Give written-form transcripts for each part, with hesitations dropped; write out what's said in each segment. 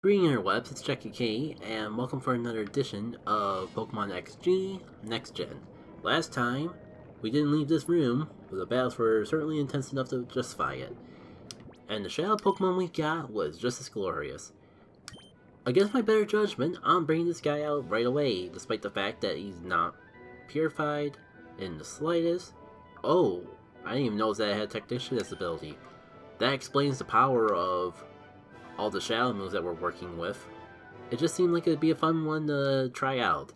Greetings interwebs, it's Jackie K, and welcome for another edition of Pokémon XG Next Gen. Last time, we didn't leave this room, but the battles were certainly intense enough to justify it. And the shadow Pokemon we got was just as glorious. Against my better judgment, I'm bringing this guy out right away, despite the fact that he's not purified in the slightest. Oh, I didn't even know that it had Technician's ability. That explains the power of all the shadow moves that we're working with. It just seemed like it'd be a fun one to try out.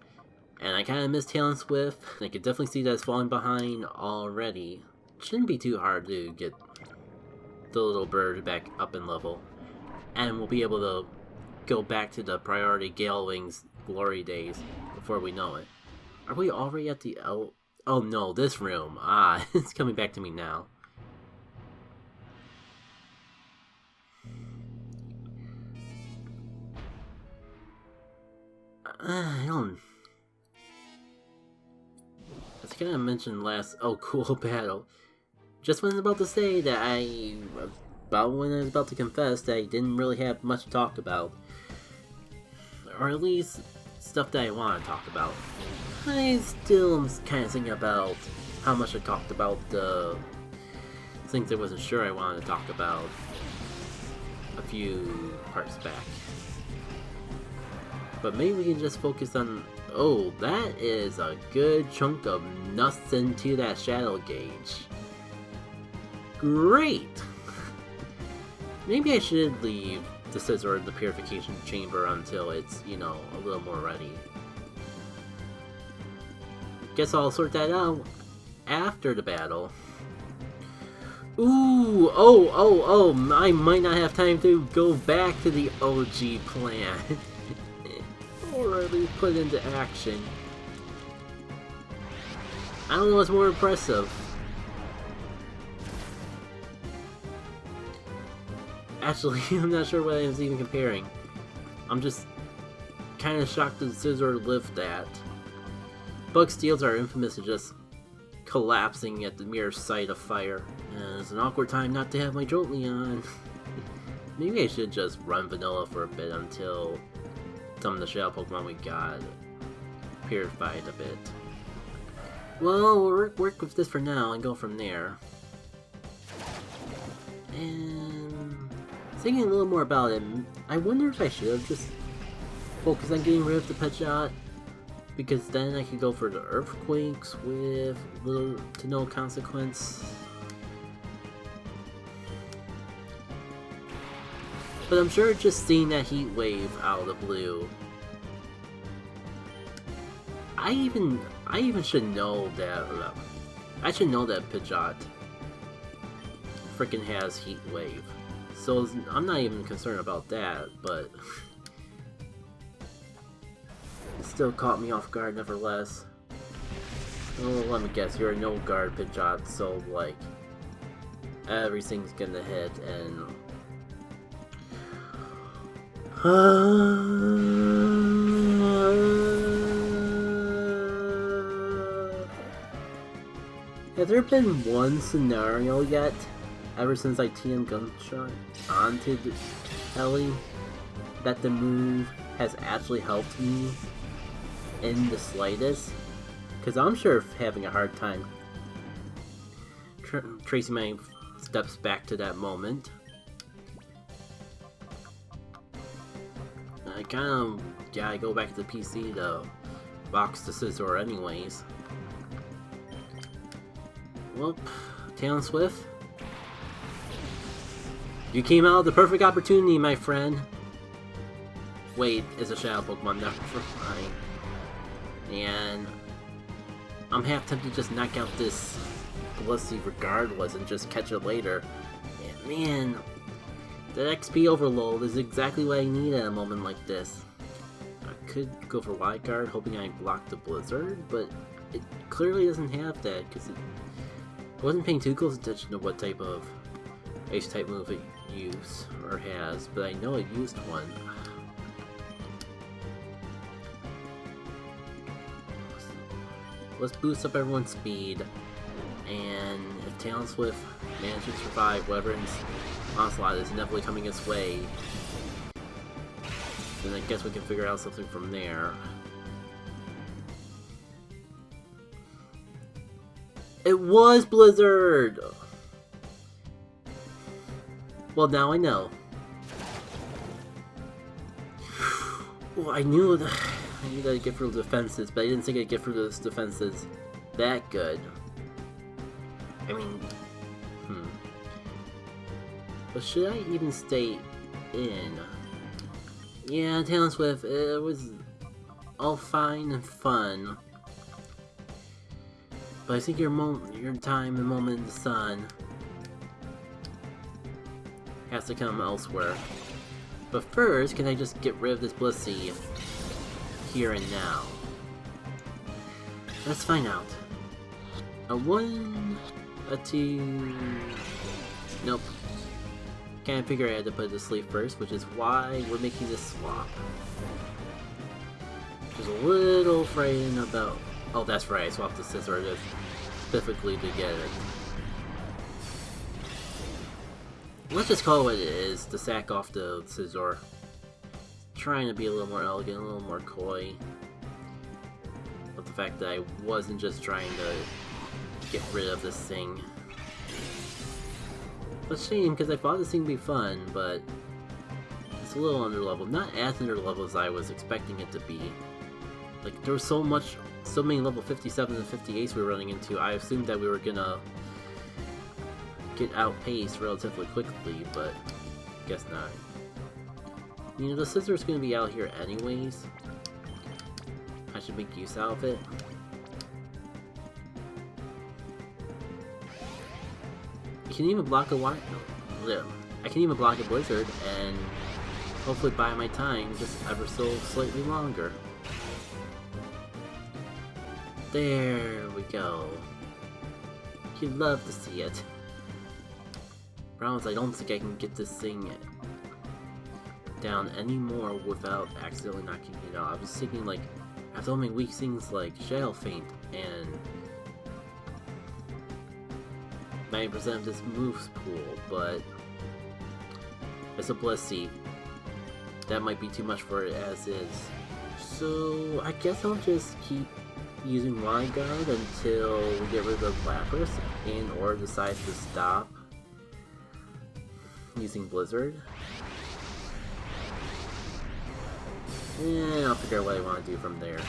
And I kinda miss Talon Swift, and I could definitely see that it's falling behind already. Shouldn't be too hard to get the little bird back up in level. And we'll be able to go back to the priority Gale Wings glory days before we know it. Are we already at the Oh no, this room. Ah, it's coming back to me now. I don't... I think I mentioned last... Oh, cool battle. Just when I was about to say that about when I was about to confess that I didn't really have much to talk about. Or at least, stuff that I want to talk about. I still am kind of thinking about how much I talked about the things I wasn't sure I wanted to talk about a few parts back. But maybe we can just focus on... Oh, that is a good chunk of nuts into that shadow gauge. Great! Maybe I should leave the scissor in the purification chamber until it's, you know, a little more ready. Guess I'll sort that out after the battle. Ooh, oh, I might not have time to go back to the OG plan. Or at least put into action. I don't know what's more impressive. Actually, I'm not sure what I was even comparing. I'm just kind of shocked that Scizor lived that. Bug Steels are infamous of just collapsing at the mere sight of fire. And it's an awkward time not to have my Jolteon on. Maybe I should just run vanilla for a bit until some of the shadow Pokemon we got purified a bit. Well, we'll work with this for now and go from there. And thinking a little more about it, I wonder if I should have just focused on getting rid of the Pidgeot, because then I could go for the Earthquakes with little to no consequence. But I'm sure just seeing that Heat Wave out of the blue, I even should know that, I should know that Pidgeot freaking has Heat Wave. So I'm not even concerned about that, but it still caught me off guard nevertheless. Oh, let me guess, you're a no guard Pidgeot, so like, everything's gonna hit and... Has there been one scenario yet, ever since I TM Gunshot onto the Ellie, that the move has actually helped me in the slightest? Because I'm sure having a hard time tracing my steps back to that moment. I kind of gotta go back to the PC to box the Scizor anyways. Well, Talon Swift, you came out of the perfect opportunity, my friend. Wait, it's a shadow Pokemon, never mind. And I'm half tempted to just knock out this Blissey regardless and just catch it later. And man, that XP overload is exactly what I need at a moment like this. I could go for Wild Guard, hoping I block the Blizzard, but it clearly doesn't have that, because it wasn't paying too close attention to what type of Ice-type move it used, or has, but I know it used one. Let's boost up everyone's speed, and if Talon Swift manages to survive whatever onslaught is inevitably coming its way, Then I guess we can figure out something from there. It was Blizzard! Well, now I know. Well, I knew that I'd get through the defenses, but I didn't think I'd get through those defenses that good. I mean, But should I even stay in? Yeah, Talon Swift, it was all fine and fun. But I think your time and moment in the sun has to come elsewhere. But first, can I just get rid of this Blissey here and now? Let's find out. A 1, a 2... Nope. Can't figure I had to put it to sleep first, which is why we're making this swap. Just a little frightened about... Oh, that's right, I swapped the scissor just specifically to get it. Let's just call it what it is, to sack off the scissor. Trying to be a little more elegant, a little more coy. But the fact that I wasn't just trying to get rid of this thing. It's a shame, because I thought this thing would be fun, but it's a little underleveled. Not as underleveled as I was expecting it to be. Like, there was so many level 57s and 58s we were running into, I assumed that we were gonna get outpaced relatively quickly, but guess not. You know, the scissor's gonna be out here anyways. I should make use out of it. I can even block a I can even block a blizzard and hopefully buy my time just ever so slightly longer. There we go. You'd love to see it. Problem is, I don't think I can get this thing down anymore without accidentally knocking it out. I was thinking, like, I have so many weak things like Shadow Feint and 90% of this moves pool, but it's a Blissey. That might be too much for it as is. So I guess I'll just keep using Wide Guard until we get rid of Lapras and or decide to stop using Blizzard. And I'll figure out what I want to do from there.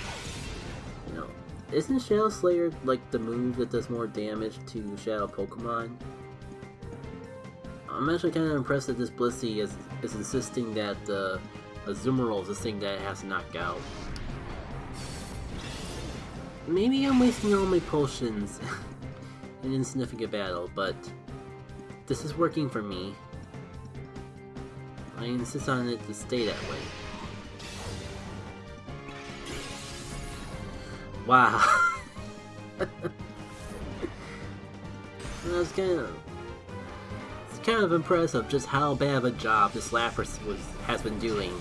You know, isn't Shadow Slayer like the move that does more damage to Shadow Pokemon? I'm actually kind of impressed that this Blissey is insisting that Azumarill is the thing that it has to knock out. Maybe I'm wasting all my potions in insignificant battle, but this is working for me. I insist on it to stay that way. Wow. It's kind of impressive just how bad of a job this Lapras has been doing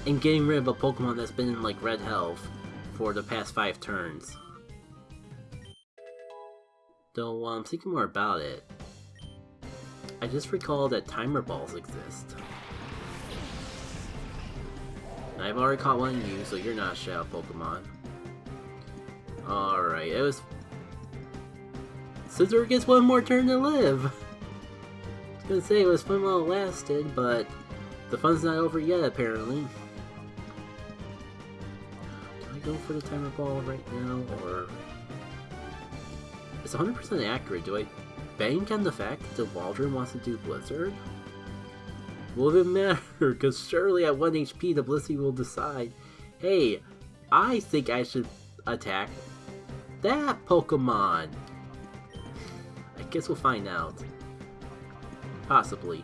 in getting rid of a Pokemon that's been in like red health for the past 5 turns. Though I'm thinking more about it, I just recall that timer balls exist. And I've already caught one of you, so you're not a Shadow Pokemon. Alright, it was... Scizor gets one more turn to live! I was gonna say it was fun while it lasted, but the fun's not over yet apparently. Do I go for the timer ball right now, or... It's 100% accurate. Do I bank on the fact that the Waldron wants to do Blizzard? Will it matter? Because surely at 1 HP the Blissey will decide, hey, I think I should attack that Pokemon. I guess we'll find out. Possibly.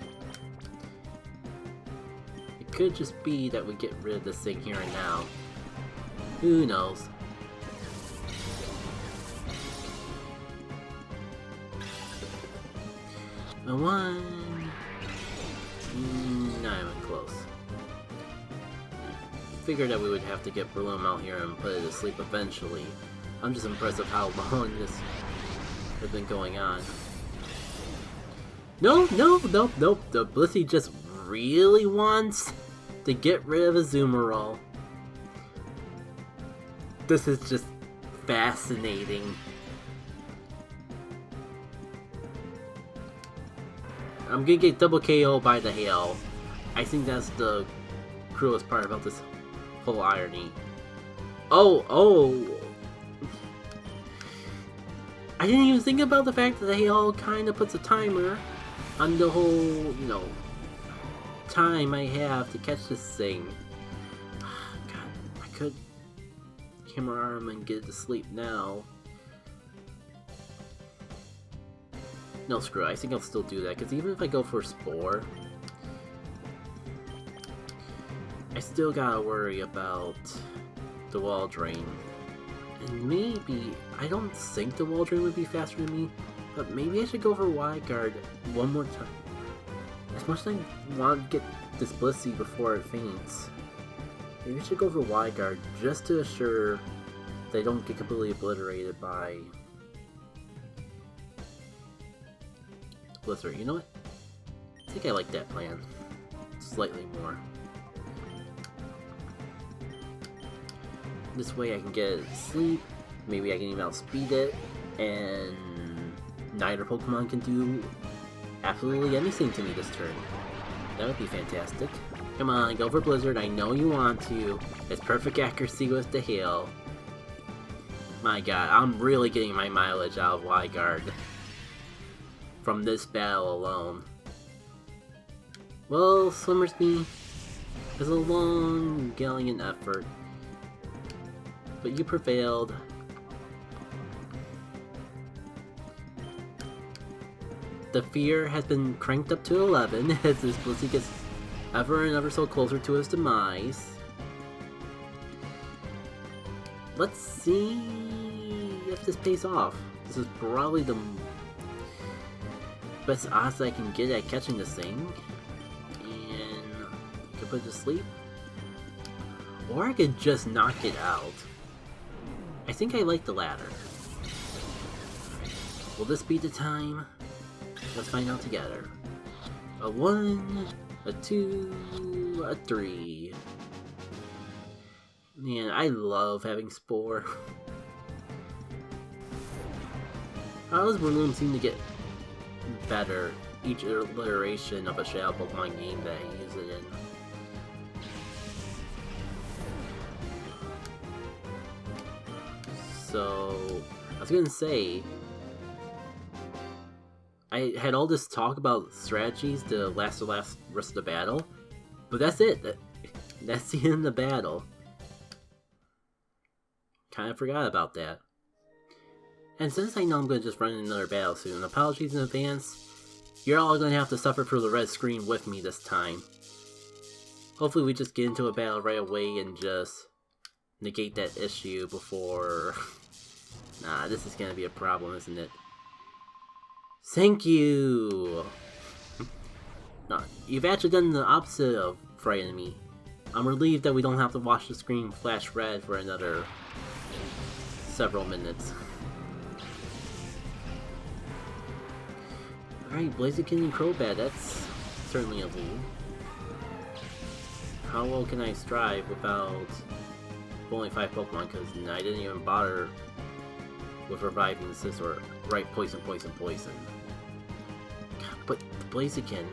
It could just be that we get rid of this thing here and now. Who knows? A 1... not even close. Figured that we would have to get Breloom out here and put it to sleep eventually. I'm just impressed with how long this has been going on. No, nope. The Blissey just really wants to get rid of a Zoomerall. This is just fascinating. I'm gonna get double KO by the hail. I think that's the cruelest part about this whole irony. Oh! I didn't even think about the fact that the hail kind of puts a timer on the whole, time I have to catch this thing. God, I could hammer arm and get it to sleep now. No, screw it. I think I'll still do that, because even if I go for Spore, I still gotta worry about the Wall Drain. And maybe, I don't think the Wall Drain would be faster than me, but maybe I should go for Wide Guard one more time. As much as I want to get this Blissey before it faints, maybe I should go for Wide Guard just to assure they don't get completely obliterated by Blizzard. You know what? I think I like that plan slightly more. This way I can get it to sleep, maybe I can even outspeed it, and neither Pokemon can do absolutely anything to me this turn. That would be fantastic. Come on, go for Blizzard, I know you want to. It's perfect accuracy with the hail. My god, I'm really getting my mileage out of Wyguard from this battle alone. Well, Swimmersby is a long, gallant effort, but you prevailed. The fear has been cranked up to 11 as this Blissey gets ever and ever so closer to his demise. Let's see if this pays off. This is probably the best odds I can get at catching this thing. And I could put it to sleep. Or I could just knock it out. I think I like the latter. Will this be the time? Let's find out together. A 1, a 2, a 3. Man, I love having Spore. How does Breloom seem to get better each iteration of a Shadow Pokemon game that I use it in? So, I was gonna say, I had all this talk about strategies to last the rest of the battle, but that's it. That's the end of the battle. Kind of forgot about that. And since I know I'm going to just run another battle soon, apologies in advance, you're all going to have to suffer through the red screen with me this time. Hopefully we just get into a battle right away and just negate that issue before... Nah, this is going to be a problem, isn't it? Thank you! No, you've actually done the opposite of frightening me. I'm relieved that we don't have to watch the screen flash red for another several minutes. Alright, Blaziken and Crobat, that's certainly a lead. How well can I strive without only 5 Pokemon, because I didn't even bother with reviving the Scizor. Right, poison. God, but the Blaziken...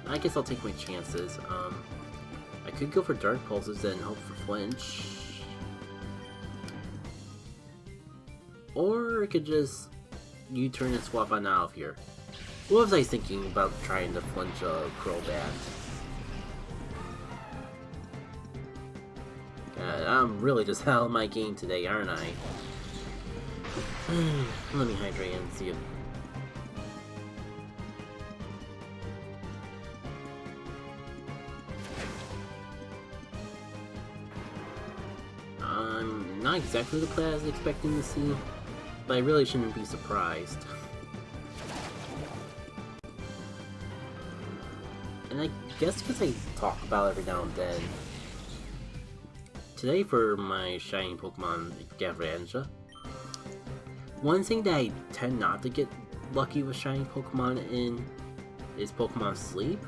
I guess I'll take my chances. I could go for Dark Pulses and hope for Flinch. Or I could just U-turn and swap on out of here. What was I thinking about trying to flinch a Crobat? God, I'm really just out of my game today, aren't I? Let me hydrate and see if... Not exactly the play I was expecting to see, but I really shouldn't be surprised. And I guess because I talk about it every now and then, today for my shiny Pokemon Gavranja, one thing that I tend not to get lucky with shiny Pokemon in is Pokemon Sleep.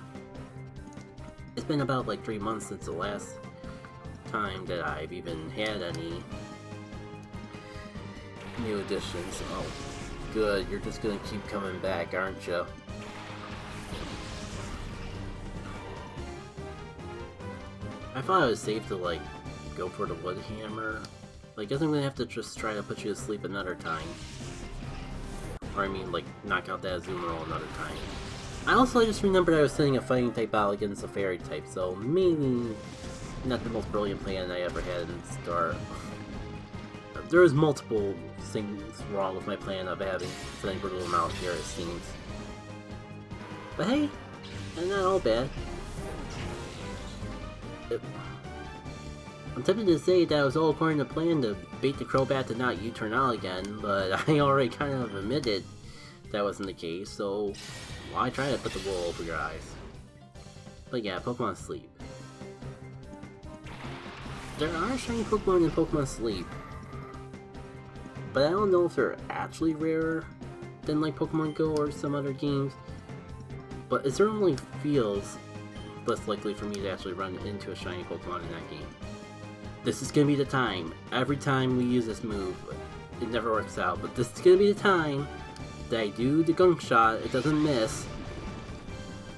It's been about like 3 months since the last time that I've even had any new additions. Oh, good. You're just gonna keep coming back, aren't you? I thought it was safe to like go for the wood hammer. Like, doesn't really have to just try to put you to sleep another time. Or I mean, like, knock out that Azuma roll another time. I also just remembered I was sending a fighting type out against a fairy type, so maybe not the most brilliant plan I ever had in the start. There was multiple things wrong with my plan of having sending Brutal out here, it seems. But hey, not all bad. I'm tempted to say that it was all according to plan to bait the Crobat to not U-turn out again, but I already kind of admitted that wasn't the case, so why try to put the wool over your eyes? But yeah, Pokemon Sleep. There are shiny Pokemon in Pokemon Sleep, but I don't know if they're actually rarer than like Pokemon Go or some other games, but it certainly feels less likely for me to actually run into a shiny Pokemon in that game. This is gonna be the time. Every time we use this move, it never works out, but this is gonna be the time that I do the gunk shot, it doesn't miss,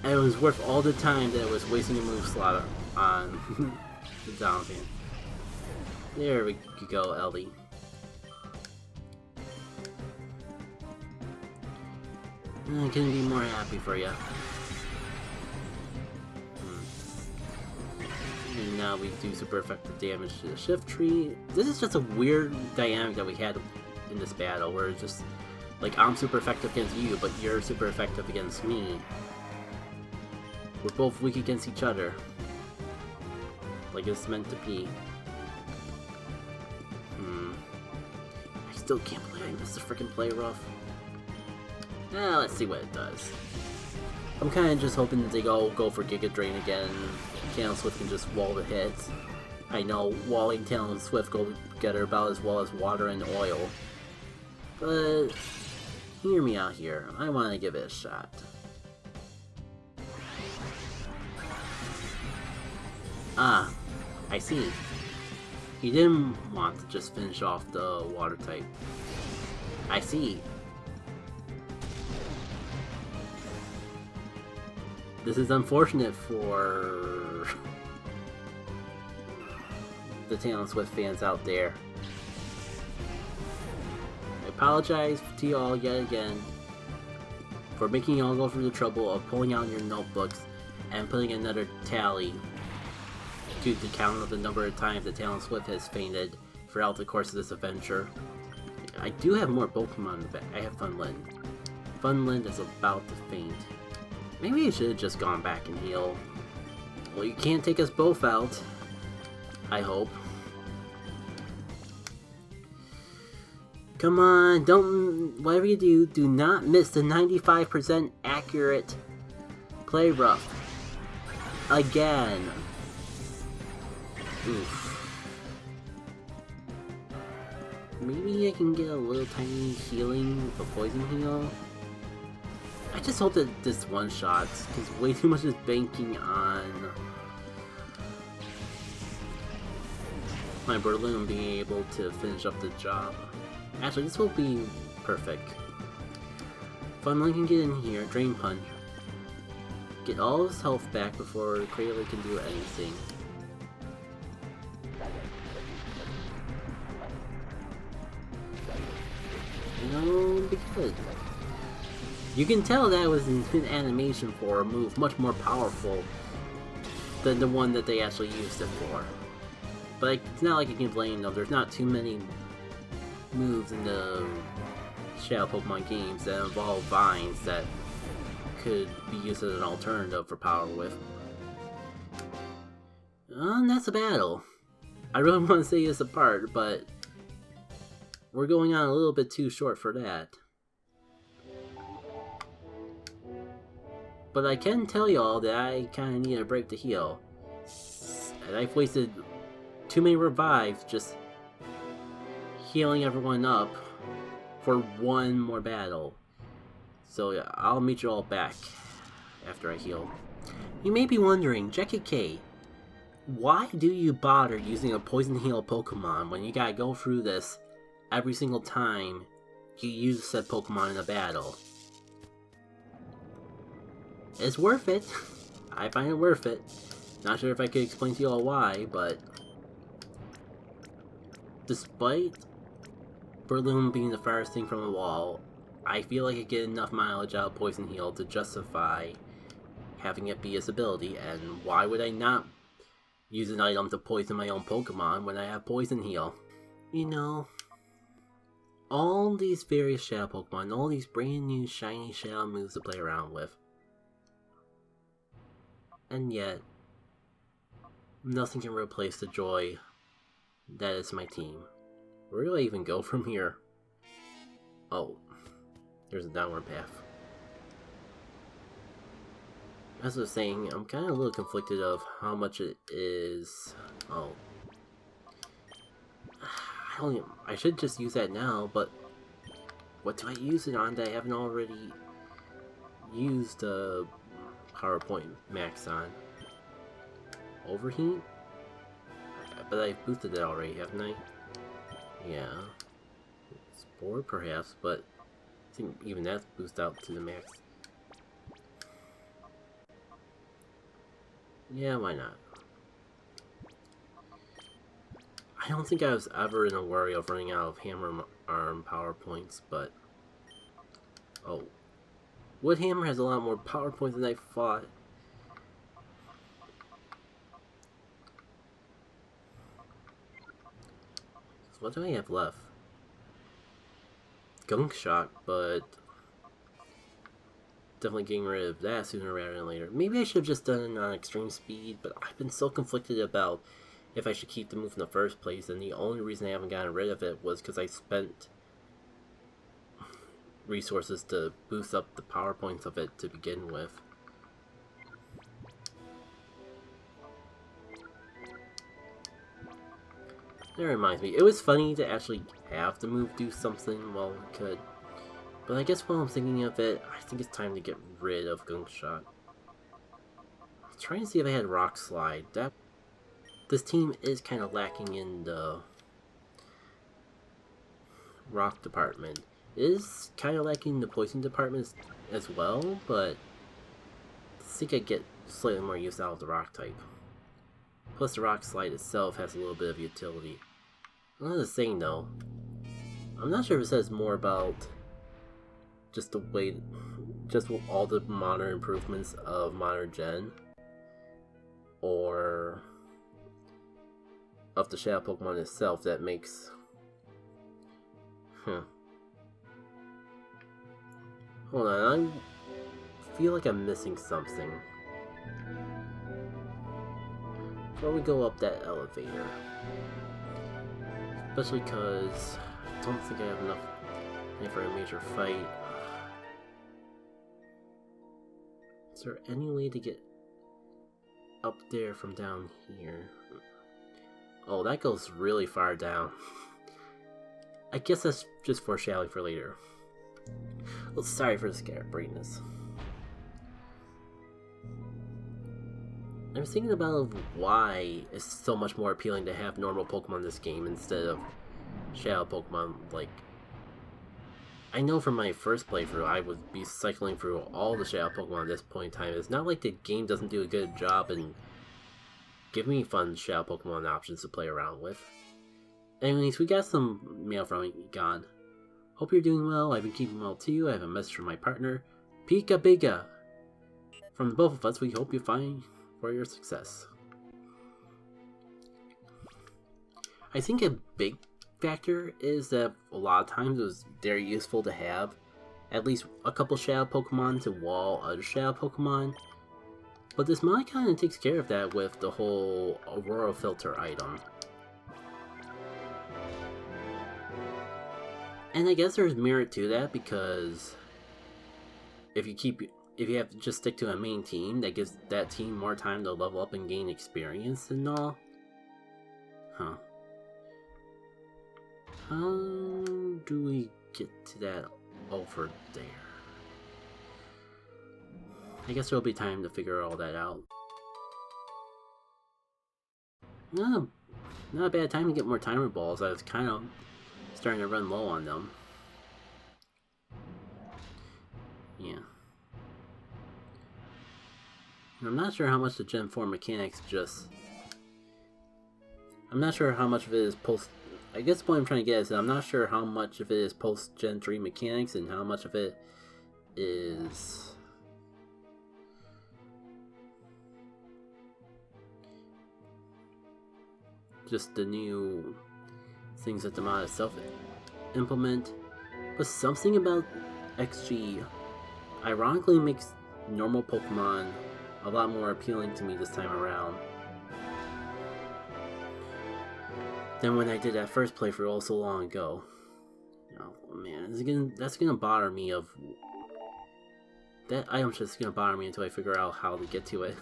and it was worth all the time that it was wasting a move slot on the Donovan. There we go, Ellie. I couldn't be more happy for you. And now we do super effective damage to the shift tree. This is just a weird dynamic that we had in this battle, where it's just like I'm super effective against you, but you're super effective against me. We're both weak against each other, like it's meant to be. I still can't believe I missed the freaking play rough. Let's see what it does. I'm kind of just hoping that they go for Giga Drain again. Talon Swift can just wall the hits. I know walling Talon Swift go together about as well as water and oil. But hear me out here. I want to give it a shot. Ah, I see. He didn't want to just finish off the water type. I see. This is unfortunate for the Talon Swift fans out there. I apologize to y'all yet again for making y'all go through the trouble of pulling out your notebooks and putting another tally to the count of the number of times that Talon Swift has fainted throughout the course of this adventure. I do have more Pokemon in the back. I have Funland. Funland is about to faint. Maybe you should have just gone back and healed. Well, you can't take us both out. I hope. Come on, whatever you do, do not miss the 95% accurate play rough. Again. Oof. Maybe I can get a little tiny healing with a poison heal. I just hope that this one-shots, because way too much is banking on my Berlin being able to finish up the job. Actually, this will be perfect. Funland can get in here, Drain Punch. Get all his health back before Cradley can do anything. Be good. You can tell that was an animation for a move much more powerful than the one that they actually used it for. But it's not like you can blame them. There's not too many moves in the Shadow Pokemon games that involve vines that could be used as an alternative for Power Whip. And that's a battle. I really want to say this apart, but we're going on a little bit too short for that. But I can tell y'all that I kinda need a break to heal. And I've wasted too many revives just healing everyone up for one more battle. So yeah, I'll meet you all back after I heal. You may be wondering, Jackie K, why do you bother using a Poison Heal Pokemon when you gotta go through this every single time you use said Pokemon in a battle? It's worth it. I find it worth it. Not sure if I could explain to you all why, but despite Breloom being the farthest thing from the wall, I feel like I get enough mileage out of Poison Heal to justify having it be its ability, and why would I not use an item to poison my own Pokemon when I have Poison Heal? You know, all these various Shadow Pokemon, all these brand new shiny Shadow moves to play around with. And yet, nothing can replace the joy that is my team. Where do I even go from here? Oh, there's a downward path. As I was saying, I'm kind of a little conflicted of how much it is. Oh. I should just use that now, but what do I use it on that I haven't already used the PowerPoint Max on? Overheat? But I've boosted it already, haven't I? Yeah. Spore, perhaps, but I think even that's boosted out to the max. Yeah, why not? I don't think I was ever in a worry of running out of Hammer Arm power points, but... Oh. Wood Hammer has a lot more power points than I thought. So what do I have left? Gunk Shot, but... definitely getting rid of that sooner rather than later. Maybe I should have just done it on extreme speed, but I've been so conflicted about if I should keep the move in the first place, and the only reason I haven't gotten rid of it was because I spent resources to boost up the power points of it to begin with. That reminds me, it was funny to actually have the move do something while it could. But I guess while I'm thinking of it, I think it's time to get rid of Gunk Shot. I'm trying to see if I had Rock Slide. This team is kind of lacking in the rock department. It is kind of lacking in the poison department as well, but I think I get slightly more use out of the rock type. Plus the Rock Slide itself has a little bit of utility. Another thing though, I'm not sure if it says more about just the way, just all the modern improvements of modern gen, or of the Shadow Pokemon itself that makes... Hold on, I feel like I'm missing something. Before we go up that elevator. Especially because I don't think I have enough money for a major fight. Is there any way to get up there from down here? Oh, that goes really far down. I guess that's just foreshadowing for later. Well, sorry for the scatterbrainedness. I was thinking about why it's so much more appealing to have normal Pokemon in this game instead of Shadow Pokemon. Like, I know from my first playthrough I would be cycling through all the Shadow Pokemon at this point in time. It's not like the game doesn't do a good job in giving me fun Shadow Pokemon options to play around with. Anyways, we got some mail from Egon. Hope you're doing well. I've been keeping well too. I have a message from my partner, Pika Biga. From the both of us, we hope you find for your success. I think a big factor is that a lot of times it was very useful to have at least a couple Shadow Pokemon to wall other Shadow Pokemon. But this mod kind of takes care of that with the whole Aurora Filter item. And I guess there's merit to that because if you have to just stick to a main team, that gives that team more time to level up and gain experience and all. Huh. How do we get to that over there? I guess there'll be time to figure all that out. No, not a bad time to get more timer balls. I was kind of starting to run low on them. Yeah. I'm not sure how much the Gen 4 mechanics just... I'm not sure how much of it is post... I guess the point I'm trying to get is that I'm not sure how much of it is post Gen 3 mechanics and how much of it is... just the new things that the mod itself implement. But something about XG ironically makes normal Pokemon a lot more appealing to me this time around than when I did that first playthrough so long ago. Oh man, that's gonna bother me. That item's just gonna bother me until I figure out how to get to it.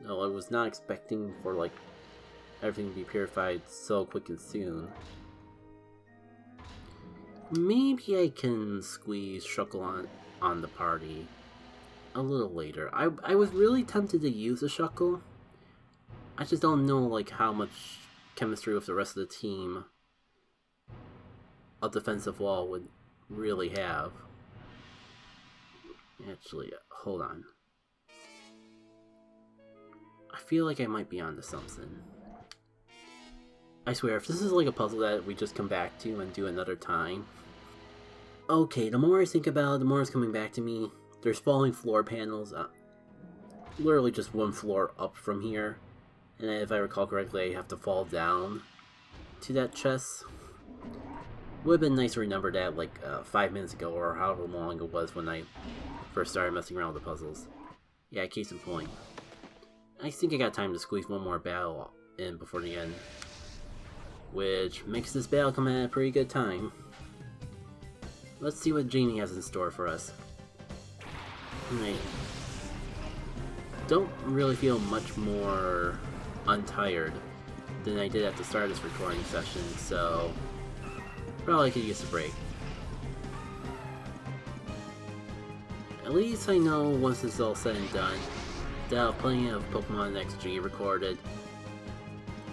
No, I was not expecting for like everything to be purified so quick and soon. Maybe I can squeeze Shuckle on the party a little later. I was really tempted to use a Shuckle. I just don't know like how much chemistry with the rest of the team a defensive wall would really have. Actually, hold on. I feel like I might be onto something. I swear, if this is like a puzzle that we just come back to and do another time. Okay, the more I think about it, the more it's coming back to me. There's falling floor panels, literally just one floor up from here. And if I recall correctly, I have to fall down to that chest. Would have been nice to remember that like 5 minutes ago or however long it was when I first started messing around with the puzzles. Yeah, case in point. I think I got time to squeeze one more battle in before the end, which makes this battle come at a pretty good time. Let's see what Jamie has in store for us. I don't really feel much more untired than I did at the start of this recording session, so probably could use a break. At least I know once this is all said and done, that I'll have plenty of Pokemon XG recorded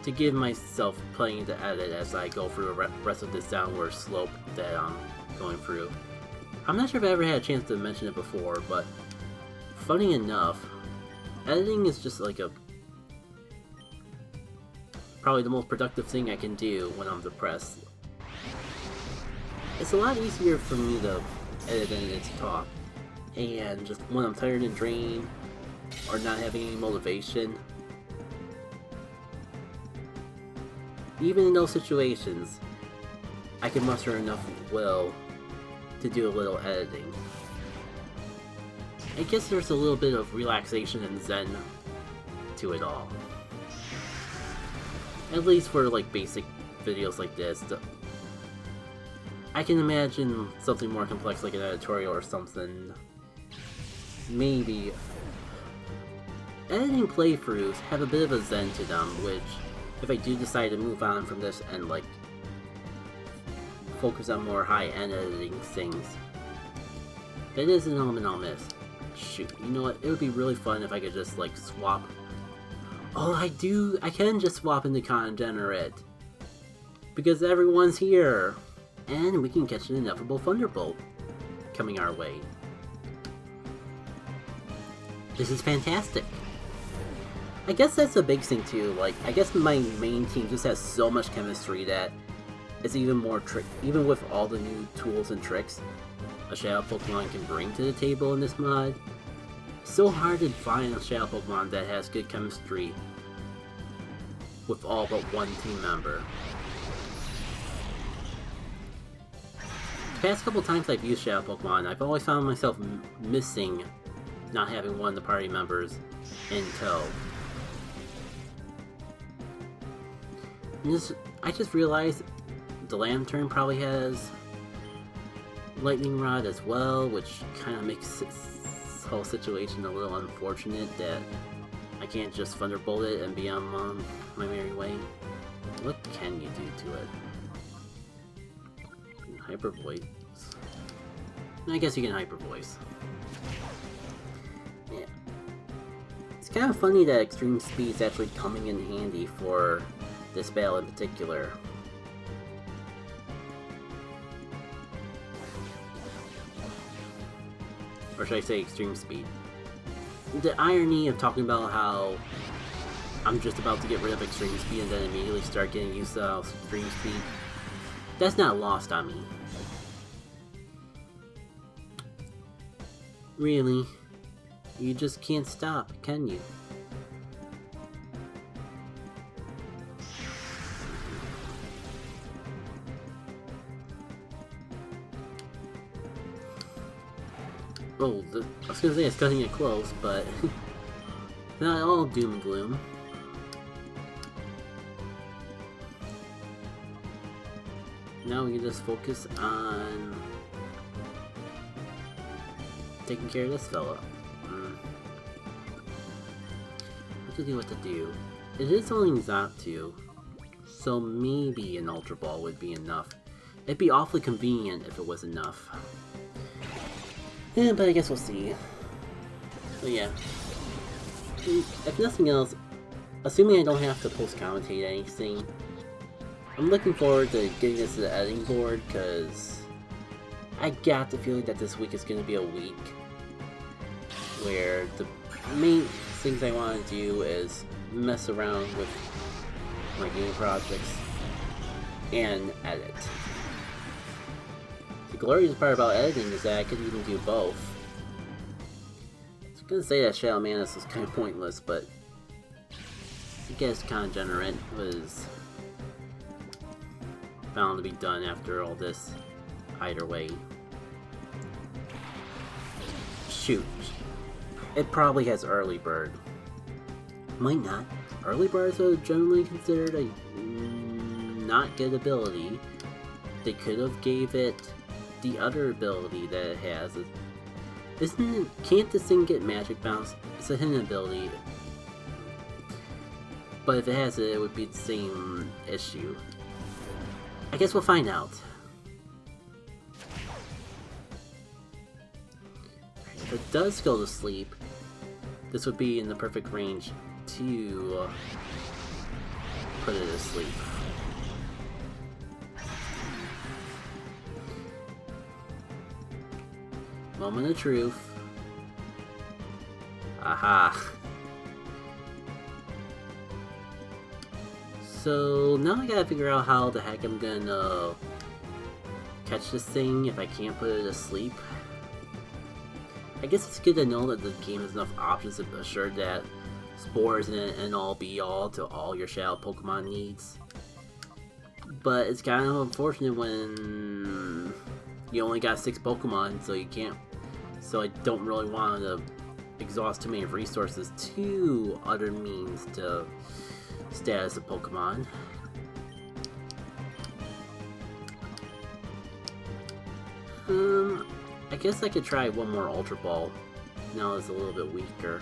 to give myself plenty to edit as I go through the rest of this downward slope that I'm going through. I'm not sure if I ever had a chance to mention it before, but funny enough, editing is just like probably the most productive thing I can do when I'm depressed. It's a lot easier for me to edit than it is to talk, and just when I'm tired and drained or not having any motivation, even in those situations, I can muster enough will to do a little editing. I guess there's a little bit of relaxation and zen to it all. At least for like basic videos like this. I can imagine something more complex like an editorial or something. Maybe. Editing playthroughs have a bit of a zen to them, which if I do decide to move on from this and like focus on more high-end editing things, that is an element I'll miss. Shoot, you know what? It would be really fun if I could just like swap. Oh, I can just swap into Congenerate because everyone's here, and we can catch an inevitable Thunderbolt coming our way. This is fantastic. I guess that's a big thing too. Like, I guess my main team just has so much chemistry that it's even more even with all the new tools and tricks a Shadow Pokemon can bring to the table in this mod. It's so hard to find a Shadow Pokemon that has good chemistry with all but one team member. The past couple times I've used Shadow Pokemon, I've always found myself missing not having one of the party members in tow. I just realized the Lantern probably has Lightning Rod as well, which kind of makes this whole situation a little unfortunate that I can't just Thunderbolt it and be on my merry way. What can you do to it? Hyper Voice. I guess you can Hyper Voice. It's kind of funny that extreme speed is actually coming in handy for this battle in particular. Or should I say extreme speed? The irony of talking about how I'm just about to get rid of extreme speed and then immediately start getting used to extreme speed, that's not lost on me. Really? You just can't stop, can you? Oh, I was gonna say it's cutting it close, but not all doom and gloom. Now we can just focus on taking care of this fella. What to do. It is only Xatu, so maybe an Ultra Ball would be enough. It'd be awfully convenient if it was enough. Yeah, but I guess we'll see. But yeah. If nothing else, assuming I don't have to post-commentate anything, I'm looking forward to getting this to the editing board, because I got the feeling that this week is going to be a week where the main things I want to do is mess around with my game projects and edit. The glorious part about editing is that I could even do both. I was gonna say that Shadow Manus was kind of pointless, but I guess Congenerate was bound to be done after all this either way. Shoot. It probably has Early Bird. Might not. Early Birds are generally considered a not good ability. They could have gave it the other ability that it has. Can't this thing get Magic Bounce? It's a hidden ability. But if it has it, it would be the same issue. I guess we'll find out. If it does go to sleep, this would be in the perfect range to put it to sleep. Moment of truth. Aha. So now I gotta figure out how the heck I'm gonna catch this thing if I can't put it to sleep. I guess it's good to know that the game has enough options to assure that Spore isn't an end-all be-all to all your Shadow Pokemon needs. But it's kind of unfortunate when you only got 6 Pokemon, so you can't. So I don't really want to exhaust too many resources to other means to status a Pokemon. I guess I could try one more Ultra Ball. Now it's a little bit weaker.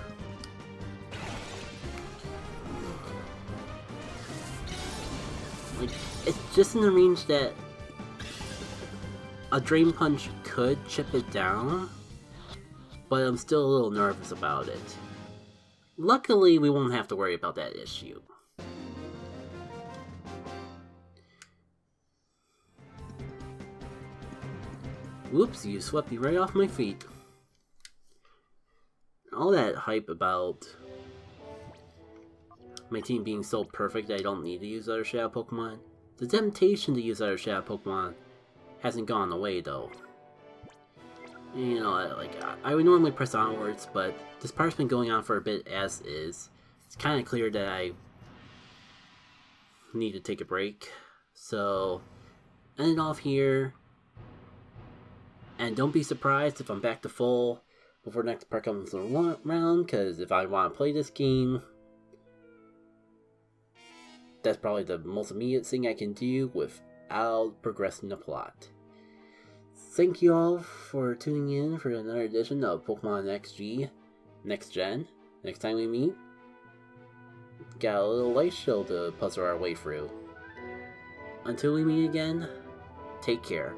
Like, it's just in the range that a Drain Punch could chip it down, but I'm still a little nervous about it. Luckily, we won't have to worry about that issue. Whoops, you swept me right off my feet. All that hype about my team being so perfect that I don't need to use other Shadow Pokemon. The temptation to use other Shadow Pokemon hasn't gone away though. You know, like, I would normally press onwards, but this part's been going on for a bit as is. It's kind of clear that I need to take a break. So, end it off here. And don't be surprised if I'm back to full before next part comes around, because if I want to play this game, that's probably the most immediate thing I can do without progressing the plot. Thank you all for tuning in for another edition of Pokemon XG Next Gen. Next time we meet, got a little light show to puzzle our way through. Until we meet again, take care.